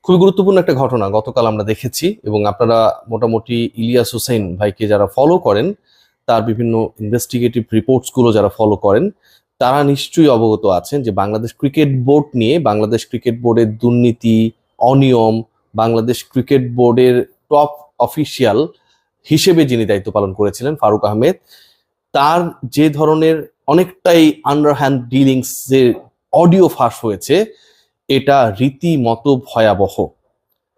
খুবই গুরুত্বপূর্ণ একটা ঘটনা গতকাল আমরা দেখেছি, এবং আপনারা মোটামুটি ইলিয়াস হোসেন ভাইকে যারা ফলো করেন, তার বিভিন্ন ইনভেস্টিগেটিভ রিপোর্টস গুলো যারা ফলো করেন, তারা নিশ্চয়ই অবগত আছেন যে বাংলাদেশ ক্রিকেট বোর্ড নিয়ে, বাংলাদেশ ক্রিকেট বোর্ডের দুর্নীতি, অনিয়ম, বাংলাদেশ ক্রিকেট বোর্ডের টপ অফিসিয়াল হিসেবে যিনি দায়িত্ব পালন করেছিলেন ফারুক আহমেদ, তার যে ধরনের অনেকটাই আন্ডারহ্যান্ড ডিলিংস যে অডিও ফাঁস হয়েছে, এটা রীতিমতো ভয়াবহ।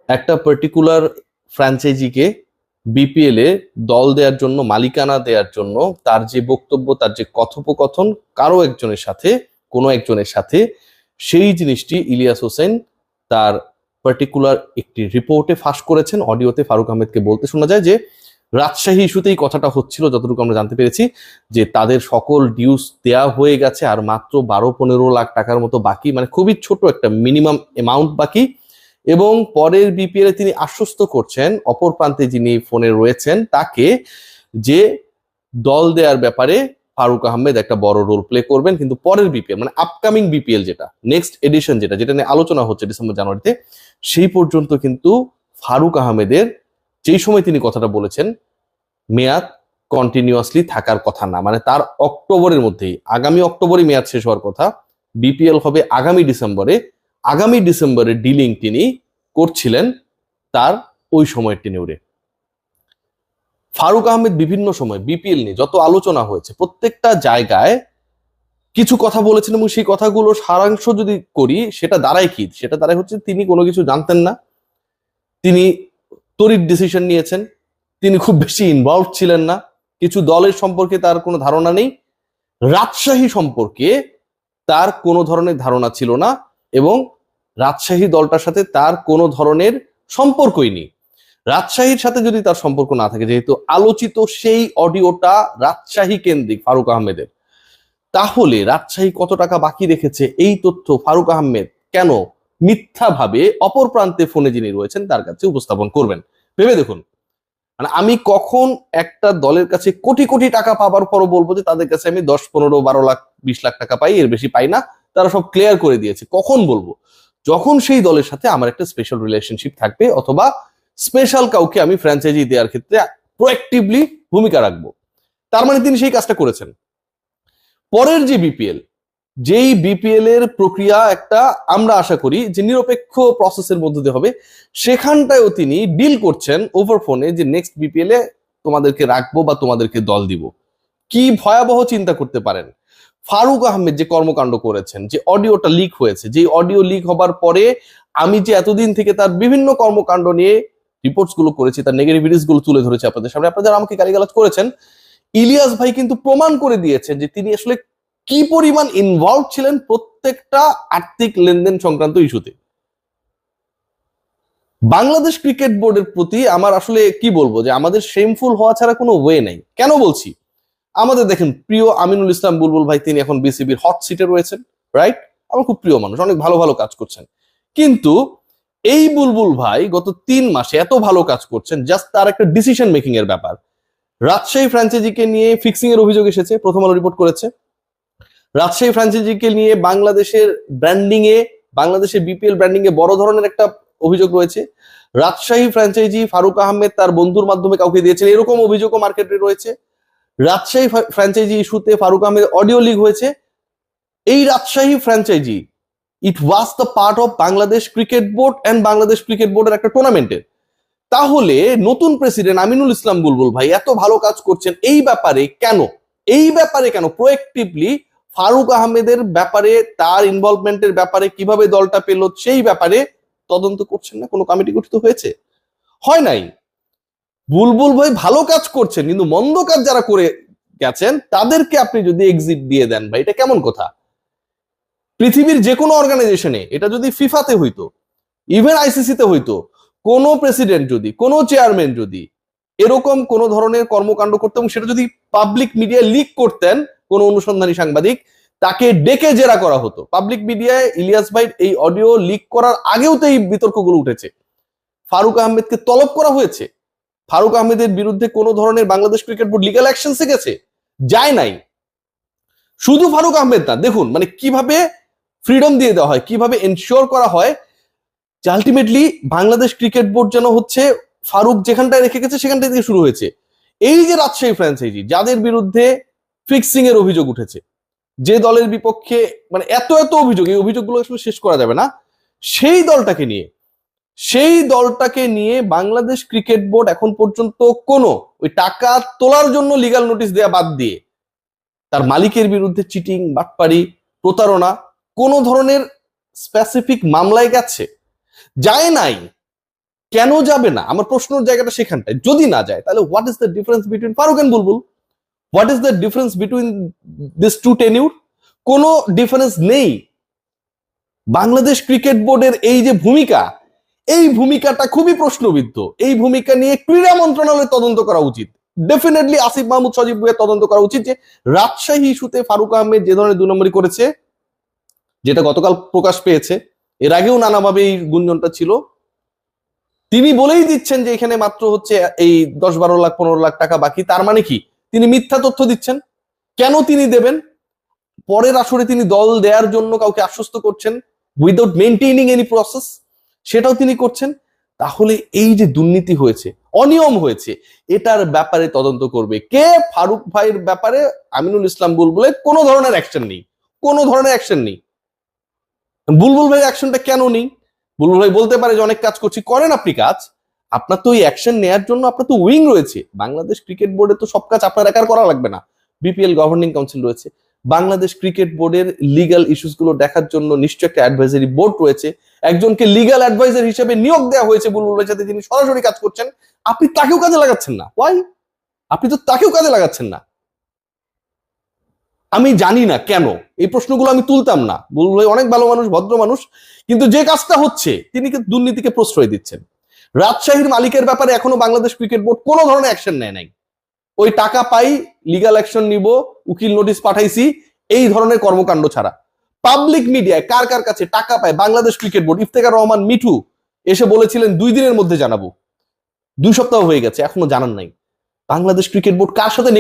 একটা পার্টিকুলার ফ্র্যাঞ্চাইজিকে বিপিএল এ দল দেওয়ার জন্য, মালিকানা দেওয়ার জন্য তার যে বক্তব্য, তার যে কথোপকথন কারো একজনের সাথে, কোনো একজনের সাথে, সেই জিনিসটি ইলিয়াস হোসেন তার পার্টিকুলার একটি রিপোর্টে ফাঁস করেছেন। অডিওতে ফারুক আহমেদকে বলতে শোনা যায় যে রাজশাহী ইস্যুতেই কথাটা হচ্ছিল, যতটুকু আমরা জানতে পেরেছি, যে তাদের সকল ডিউস দেয়া হয়ে গেছে, আর মাত্র 12-15 লাখ টাকার মতো বাকি, মানে খুবই ছোট একটা মিনিমাম অ্যামাউন্ট বাকি। এবং পরের বিপিএল এ তিনি আশ্বস্ত করছেন অপর প্রান্তে যিনি ফোনে রয়েছেন তাকে, যে দল দেওয়ার ব্যাপারে ফারুক আহমেদ একটা বড় রোল প্লে করবেন, কিন্তু পরের বিপিএল মানে আপকামিং বিপিএল যেটা নেক্সট এডিশন, যেটা নিয়ে আলোচনা হচ্ছে ডিসেম্বর জানুয়ারিতে, সেই পর্যন্ত কিন্তু ফারুক আহমেদের যেই সময় তিনি কথাটা বলেছেন মেয়াদ কন্টিনিউয়াসলি থাকার কথা না, মানে তার অক্টোবরের মধ্যেই, আগামী অক্টোবরে মেয়াদ শেষ হওয়ার কথা, বিপিএল হবে আগামী ডিসেম্বরে ডিলিং তিনি করছিলেন তার ওই সময়ের টেনিউরে। ফারুক আহমেদ বিভিন্ন সময় বিপিএল নিয়ে যত আলোচনা হয়েছে প্রত্যেকটা জায়গায় কিছু কথা বলেছেন, এবং সেই কথাগুলো সারাংশ যদি করি সেটা দাঁড়ায় কি? সেটা দাঁড়ায় হচ্ছে তিনি কোনো কিছু জানতেন না, তিনি তড়িৎ ডিসিশন নিয়েছেন, তিনি খুব বেশি ইনভলভ ছিলেন না, কিছু দলের সম্পর্কে তার কোনো ধারণা নেই, রাজশাহী সম্পর্কে তার কোনো ধরনের ধারণা ছিল না, এবং রাজশাহী দলটার সাথে তার কোনো ধরনের সম্পর্কই নেই। রাজশাহীর সাথে যদি তার সম্পর্ক না থাকে, যেহেতু আলোচিত সেই অডিওটা রাজশাহী কেন্দ্রিক ফারুক আহমেদের, তাহলে রাজশাহী কত টাকা বাকি রেখেছে এই তথ্য ফারুক আহমেদ কেন মিথ্যাভাবে অপর প্রান্তে ফোনে যিনি রয়েছেন তার কাছে উপস্থাপন করবেন? ভেবে দেখুন, মানে আমি কখন একটা দলের কাছে কোটি কোটি টাকা পাবার পরও বলবো যে তাদের কাছে আমি 10, 15, 12 লাখ, 20 লাখ টাকা পাই, এর বেশি পাই না, তারা সব ক্লিয়ার করে দিয়েছে? কখন বলবো? যখন সেই দলের সাথে আমার একটা স্পেশাল রিলেশনশিপ থাকবে, অথবা স্পেশাল কাউকে আমি ফ্র্যাঞ্চাইজি দেওয়ার ক্ষেত্রে প্রোঅ্যাক্টিভলি ভূমিকা রাখবো। তার মানে তিনি সেই কাজটা করেছেন। পরের যে বিপিএল, যেই বিপিএল এর প্রক্রিয়া একটা আমরা আশা করি যে নিরপেক্ষ প্রসেসের মধ্যে দিয়ে হবে, সেখানটায়ও তিনি ডিল করছেন ওভার ফোনে যে নেক্সট বিপিএল এ তোমাদেরকে রাখবো বা তোমাদেরকে দল দিব। কি ভয়াবহ চিন্তা করতে পারেন? ফারুক আহমেদ যে কর্মকাণ্ড করেছেন, যে অডিওটা লিক হয়েছে, যে অডিও লিক হবার পরে আমি যে এতদিন থেকে তার বিভিন্ন কর্মকাণ্ড নিয়ে রিপোর্টস গুলো করেছি, তার নেগেটিভিটিস গুলো তুলে ধরেছি আপনাদের সামনে, আপনারা আমাকে গালিগালাজ করেছেন, ইলিয়াস ভাই কিন্তু প্রমাণ করে দিয়েছেন যে তিনি আসলে কি পরিমাণ ইনভলভ ছিলেন প্রত্যেকটা আর্থিক লেনদেন সংক্রান্ত ইস্যুতে। বাংলাদেশ ক্রিকেট বোর্ডের প্রতি আমার আসলে কি বলবো, যে আমাদের শেমফুল হওয়া ছাড়া কোনো ওয়ে নেই। কেন বলছি? আমাদের দেখেন প্রিয় আমিনুল ইসলাম বুলবুল ভাই, তিনি এখন বিসিবির হট সিটে রয়েছেন, রাইট? আমার খুব প্রিয় মানুষ, অনেক ভালো ভালো কাজ করছেন, কিন্তু এই বুলবুল ভাই গত 3 মাসে এত ভালো কাজ করছেন, জাস্ট তার একটা ডিসিশন মেকিং এর ব্যাপার। রাজশাহী ফ্র্যাঞ্চাইজিকে নিয়ে ফিক্সিং এর অভিযোগ এসেছে, প্রথম আলো রিপোর্ট করেছে। রাজশাহী ফ্র্যাঞ্চাইজিকে নিয়ে বাংলাদেশের ব্র্যান্ডিং এ, বাংলাদেশের বিপিএল ব্র্যান্ডিং এ বড় ধরনের একটা অভিযোগ রয়েছে। রাজশাহী ফ্র্যাঞ্চাইজি ফারুক আহমেদ তার বন্ধুর মাধ্যমে কাউকে দিয়েছেন, এরকম অভিযোগও মার্কেটে রয়েছে। রাজশাহী ফ্র্যাঞ্চাইজি ইস্যুতে ফারুক আহমেদ অডিও লিক হয়েছে। এই Rajshahi franchise it was the part of Bangladesh cricket board and Bangladesh cricket বোর্ডের একটা টুর্নামেন্টের। তাহলে নতুন প্রেসিডেন্ট আমিনুল ইসলাম বুলবুল ভাই এত ভালো কাজ করছেন, এই ব্যাপারে কেন প্রোঅ্যাক্টিভলি ফারুক আহমেদের ব্যাপারে, তার ইনভলভমেন্টের ব্যাপারে, কিভাবে দলটা পেল সেই ব্যাপারে তদন্ত করছেন না? কোনো কমিটি গঠিত হয়েছে? হয় নাই। বুলবুল ভাই ভালো কাজ করছেন, কিন্তু মন্দ কাজ যারা করে গেছেন তাদেরকে আপনি যদি এক্সিট দিয়ে দেন, ভাই এটা কেমন কথা? পৃথিবীর যে কোনো অর্গানাইজেশনে, এটা যদি ফিফাতে হইতো, ইভেন আইসিসিতে হইতো, কোন প্রেসিডেন্ট যদি, কোন চেয়ারম্যান যদি এরকম কোন ধরনের কর্মকাণ্ড করতেন, সেটা যদি পাবলিক মিডিয়ায় লিক করতেন কোন অনুসন্ধানী সাংবাদিক, তাকে ডেকে জেরা করা হতো। পাবলিক মিডিয়ায় ইলিয়াস ভাই এই অডিও লিক করার আগেও তো এই বিতর্কগুলো উঠেছে। ফারুক আহমেদকে তলব করা হয়েছে, ফারুক আহমেদের বিরুদ্ধে কোন ধরনের বাংলাদেশ ক্রিকেট বোর্ড লিগ্যাল অ্যাকশনসে গেছে? যায় নাই। শুধু ফারুক আহমেদ না, দেখুন মানে কিভাবে ফ্রিডম দিয়ে দেওয়া হয়, কিভাবে এনশিওর করা হয় যে আলটিমেটলি বাংলাদেশ ক্রিকেট বোর্ড যেন হচ্ছে ফারুক যেখানটায় রেখে গেছে সেখানটায় থেকে শুরু হয়েছে। এই যে রাজশাহী ফ্র্যাঞ্চাইজি যাদের বিরুদ্ধে ফিক্সিং এর অভিযোগ উঠেছে, যে দলের বিপক্ষে মানে এত এত অভিযোগ, এই অভিযোগগুলো আসলে শেষ করা যাবে না, সেই দলটাকে নিয়ে বাংলাদেশ ক্রিকেট বোর্ড এখন পর্যন্ত কোনো ওই টাকা তোলার জন্য লিগ্যাল নোটিশ দেয়া বাদ দিয়ে তার মালিকের বিরুদ্ধে চিটিং, বাটপারি, প্রতারণা কোন ধরনের স্পেসিফিক মামলায় গেছে? যায় নাই। কেন যাবে না? আমার প্রশ্নের জায়গাটা সেখানটায়। যদি না যায় তাহলে what is the difference between Farooq and Bulbul? What is the difference between this two tenure? কোনো ডিফারেন্স নেই। বাংলাদেশ ক্রিকেট বোর্ডের এই যে ভূমিকা, এই ভূমিকাটা খুবই প্রশ্নবিদ্ধ। এই ভূমিকা নিয়ে ক্রীড়া মন্ত্রণালয়ের তদন্ত করা উচিত। ডেফিনেটলি আসিফ মাহমুদ সজীব ভুঁইয়ার তদন্ত করা উচিত যে রাজশাহী ইস্যুতে ফারুক আহমেদ যে ধরনের 2 নম্বরই করেছে, যেটা গতকাল প্রকাশ পেয়েছে, এর আগেও নানাভাবে এই গুঞ্জনটা ছিল। তিনি বলেই দিচ্ছেন যে এখানে মাত্র হচ্ছে এই 10-12 লাখ 15 লাখ টাকা বাকি। তার মানে কি তিনি মিথ্যা তথ্য দিচ্ছেন? কেন তিনি দেবেন? পরের আসরে তিনি দল দেওয়ার জন্য কাউকে আশ্বস্ত করছেন উইদাউট মেইনটেইনিং এনি প্রসেস, সেটাও তিনি করছেন। তাহলে এই যে দুর্নীতি হয়েছে, অনিয়ম হয়েছে, এটার ব্যাপারে তদন্ত করবে কে? ফারুক ভাইয়ের ব্যাপারে আমিনুল ইসলাম বুলবুলের কোনো ধরনের অ্যাকশন নেই, কোনো ধরনের অ্যাকশন নেই। বুলবুল ভাই অ্যাকশনটা কেন নেই? বুলবুল ভাই বলতে পারে যে অনেক কাজ করছি, করেন আপনি কাজ। আপনার তো ওই অ্যাকশন নেওয়ার জন্য আপনার তো উইং রয়েছে। বাংলাদেশ ক্রিকেট বোর্ডে তো সব কাজ আপনার একার করা লাগবে না। বিপিএল গভর্নিং কাউন্সিল রয়েছে, বাংলাদেশ ক্রিকেট বোর্ডের লিগ্যাল ইস্যুস গুলো দেখার জন্য নিশ্চয় একটা অ্যাডভাইজারি বোর্ড রয়েছে। একজনকে লিগ্যাল অ্যাডভাইজার হিসেবে নিয়োগ দেওয়া হয়েছে বুলবুল ভাইয়ের সাথে, যিনি সরাসরি কাজ করছেন। আপনি তাকেও কাজে লাগাচ্ছেন না। ওয়াই? আপনি তো তাকেও কাজে লাগাচ্ছেন না। আমি জানি না কেন, এই প্রশ্নগুলো আমি তুলতাম না। বুলবুল ভাই অনেক ভালো মানুষ, ভদ্র মানুষ, কিন্তু যে কাজটা হচ্ছে তিনি দুর্নীতিকে প্রশ্রয় দিচ্ছেন। রাজশাহীর মালিকের ব্যাপারে এখনো বাংলাদেশ ক্রিকেট বোর্ড কোনো ধরনের অ্যাকশন নেয় নাই। ওই টাকা পাই, লিগ্যাল অ্যাকশন নিব, উকিল নোটিশ পাঠাইছি, এই ধরনের কর্মকাণ্ড ছাড়া পাবলিক মিডিয়ায় কার কার কাছে টাকা পায় বাংলাদেশ ক্রিকেট বোর্ড? ইফতেখার রহমান মিঠু এসে বলেছিলেন 2 দিনের মধ্যে জানাবো। 2 সপ্তাহ হয়ে গেছে, এখনো জানান নাই। বাংলাদেশ ক্রিকেট বোর্ড কার সাথে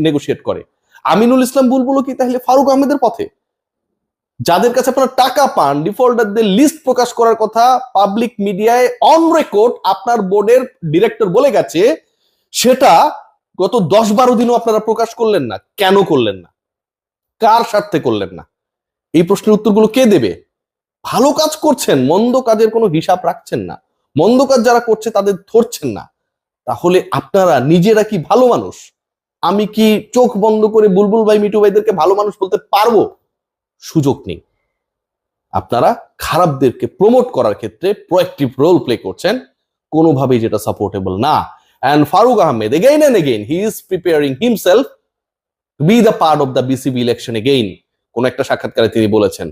নেগোসিয়েট করে? আমিনুল ইসলাম বুলবুল কি তাহলে ফারুক আহমেদের পথে? যাদের কাছে আপনারা টাকা পান, ডিফল্টারদের লিস্ট প্রকাশ করার কথা পাবলিক মিডিয়ায় অন রেকর্ড আপনার বোর্ডের ডিরেক্টর বলে গেছে, সেটা গত 10-12 দিনও আপনারা প্রকাশ করলেন না। কেন করলেন না? কার স্বার্থে করলেন না? এই প্রশ্নের উত্তরগুলো কে দেবে? ভালো কাজ করছেন, মন্দ কাজের কোনো হিসাব রাখছেন না, মন্দ কাজ যারা করছে তাদের ধরছেন না। তাহলে আপনারা নিজেরা কি ভালো মানুষ? আমি কি চোখ বন্ধ করে বুলবুল ভাই, মিঠু ভাইদেরকে ভালো মানুষ বলতে পারবো? সুযোগ নেই। আপনারা খারাপদেরকে প্রমোট করার ক্ষেত্রে প্রোঅ্যাক্টিভ রোল প্লে করছেন, কোনোভাবেই যেটা সাপোর্টেবল না। And Farooq Ahmed, again and again, he is preparing himself to be the part of the BCB election again. কোন একটা সাক্ষাৎকারে তিনি বলেছেন।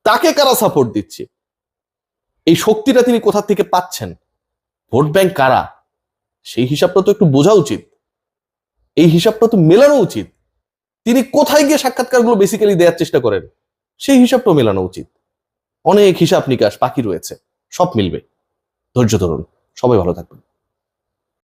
তাকে কারা সাপোর্ট দিচ্ছে? এই শক্তিটা তিনি কোথা থেকে পাচ্ছেন? ভোট ব্যাংক কারা? সেই হিসাবটা তো একটু বোঝা উচিত, এই হিসাবটা তো মেলানো উচিত। তিনি কোথায় গিয়ে সাক্ষাৎকারগুলো বেসিক্যালি দেওয়ার চেষ্টা করেন, সেই হিসাবটাও মেলানো উচিত। অনেক হিসাব নিকাশ বাকি রয়েছে, সব মিলবে। ধৈর্য ধরুন। সবাই ভালো থাকবেন।